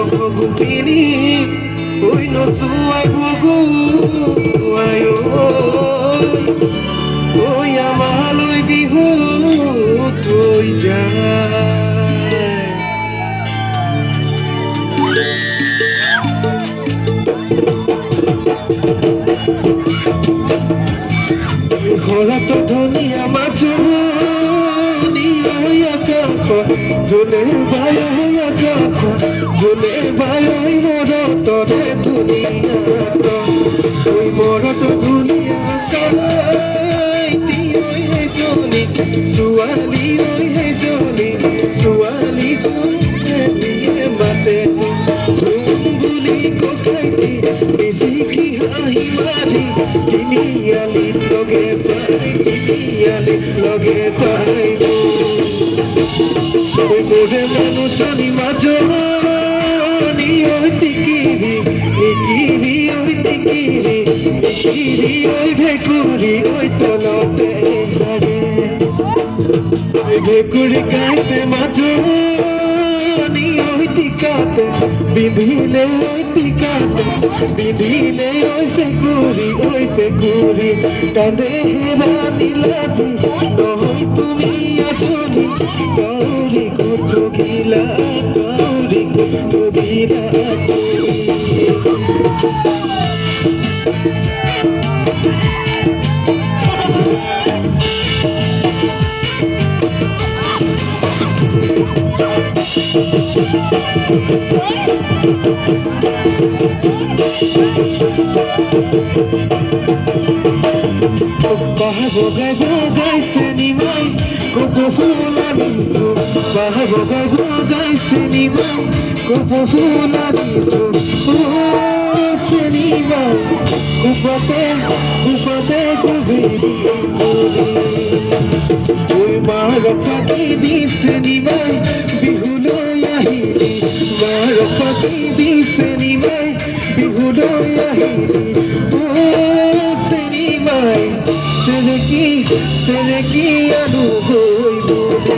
ভগুপিনী ঐ নচুৱাই ভগু আই ঐ আমালৈ বিহু থৈ যায় ঘৰত ধনিয়া মাজনী ঐ আকাশ জোনে বাই আকাশ জোনে বাই মৰতৰে ধুনীয়া ঐ মৰত ধুনীয়া কাইতি ঐ সেইজনী ছোৱালী ঐ সেইজনী ছোৱালী জনীয়ে মাতে বুলি ককাইতি বেছিকি হাঁহি মাৰি তিনিআলি লগে পাই তিনিআলি লগে পাই ঐ মোৰে মানুহজনী মাজনী ঐ টিকিৰি ইকিৰি ঐ টিকিৰি ইকিৰি ঐ ভেকুৰি ঐ তলতে লাগে ঐ ভেকুৰি গাইতে মাজনী ঐ টিকাতে বিন্ধিলে ঐ টিকাতে বিন্ধিলে ঐ ফেকুৰি কান্দে হেৰানি লাজি নহয় তুমি আজলি কাউৰী কত গিলা কাউৰী কত গিলা বগাই বগাইছে নিমাই কপৌ ফুল আনিছো বগাই বগাইছে নিমাই কপৌ ফুল আনিছো চেনিমাই কুপতে কুপতে কুবেৰি ঐ মাৰ ফাঁকি দিছে নিমাই বিহুলৈ আহিলি মাৰ ফাঁকি দিছে নিমাই বিহুলৈ আহিলি চেনিমাই চেনেকি আলু হৈ বুলি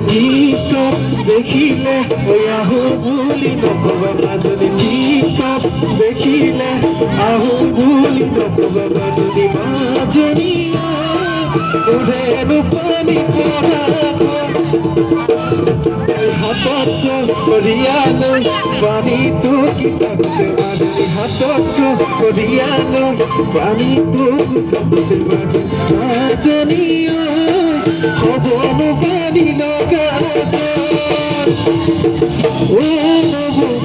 টিকটক দেখিলে আহো বুলি নকবা মাজনী টিকটক দেখিলে আহো বুলি নকবা মাজনী মাজনী ওৰেনো পানী পৰা হাতত চকৰিয়ালৈ পানীটো কিতাপতে মাজনী হাতত চকৰিয়ালৈ পানীটো কিতাপতে মাজনী হ'বনো পানী লগা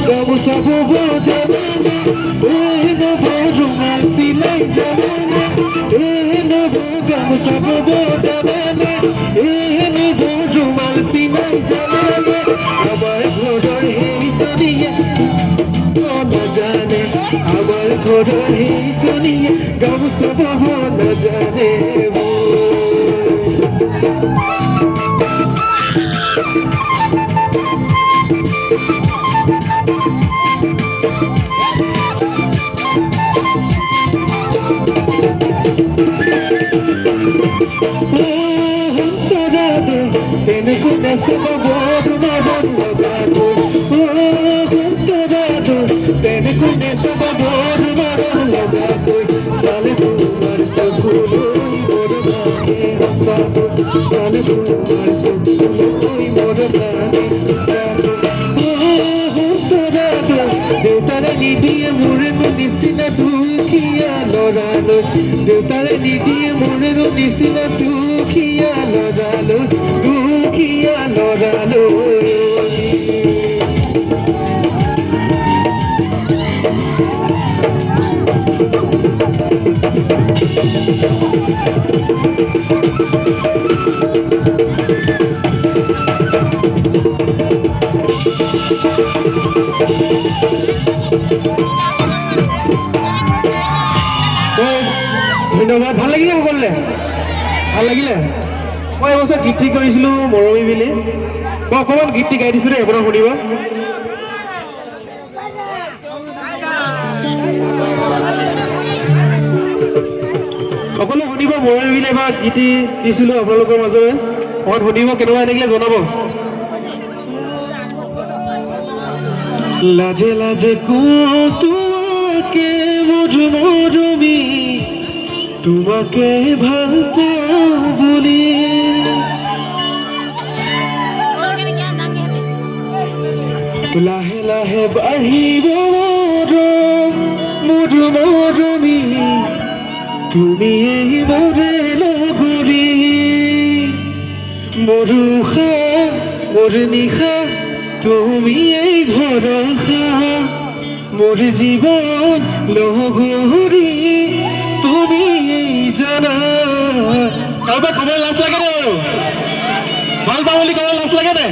গামোচা বব জানানে নব ৰুমাল চিলাই জানানে নব গামোচা বব জানানে নব ৰুমাল চিলাই জানানে আমাৰ ঘৰৰ সেইজনীয়ে নাজানে আমাৰ ঘৰৰ সেইজনীয়ে গামোচা বব নাজানে tengo una sopa borna borna tengo una sopa borna borna sale fumar saculo borna sale fumar saculo borna দেউতাৰে নিদিয়ে মোৰে নিচিনা দুখীয়া ল'ৰালৈ দেউতাৰে নিদিয়ে মোৰে নিচিনা দুখীয়া ল'ৰালৈ দুখীয়া ল'ৰালৈ ধন্যবাদ ভাল লাগিলে সকলোৰে ভাল লাগিলে মই এবছৰ গীত ঠিক কৰিছিলোঁ মৰমী বুলি মই অকণমান গীতটি গাই দিছোঁ দেই আপোনাৰ শুনিব সকলো শুনিব মই মিলে বা গীতি দিছিলোঁ আপোনালোকৰ মাজৰে অকণ শুনিব কেনেকুৱা থাকিলে জনাব লাজে লাজে তোমাকে মৰমী তোমাকে ভাল পাওঁ বুলি লাহে লাহে বাঢ়িব মৰমী তুমি এই মোৰে লগৰী মোৰ উশা মোৰ নিশা তুমি এই ভৰসা মোৰ জীৱন লগৰী তুমি এই জানা কাৰোবাক ক'ব লাজ লাগে নে বাৰু ভাল পাওঁ বুলি ক'ব লাজ লাগে নে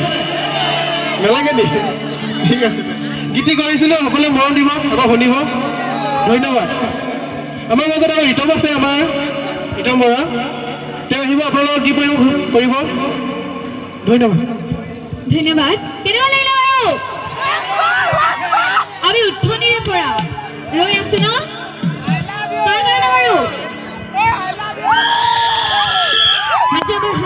নালাগে নি ঠিক আছে গীতি কৰিছিলোঁ সকলোৱে মৰম দিব আকৌ শুনিব ধন্যবাদ আমাৰ মাজত আৰু ৰীতম আছে আমাৰ ৰীতম বৰা তেওঁ আহিব আপোনালোকৰ কি কৰিব ধন্যবাদ ধন্যবাদ কেনেকুৱা লাগিলে বাৰু